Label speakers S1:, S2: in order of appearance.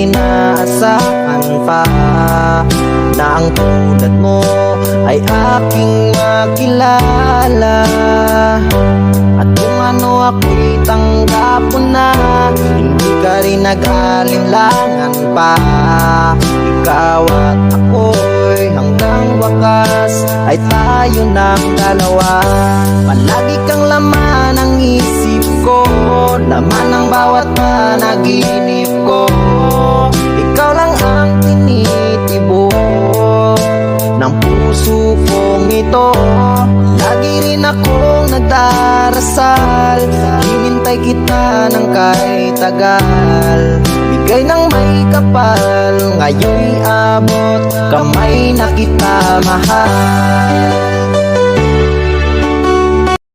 S1: inaasahan pa na ang tulad mo ay aking makilala. At kung ano ako'y tanggap mo na, hindi ka rin nag-alinlangan pa. Ikaw at ako'y hanggang wakas ay tayo ng dalawa. Palagi kang laman ng isip ko, laman ng bawat panaginip ko. Ikaw lang ang tinitibok ng puso kong ito. Lagi rin akong nagdarasal, hinintay kita ng kahit tagal. Bigay ng may kapal, ngayon'y abot kamay na kita mahal.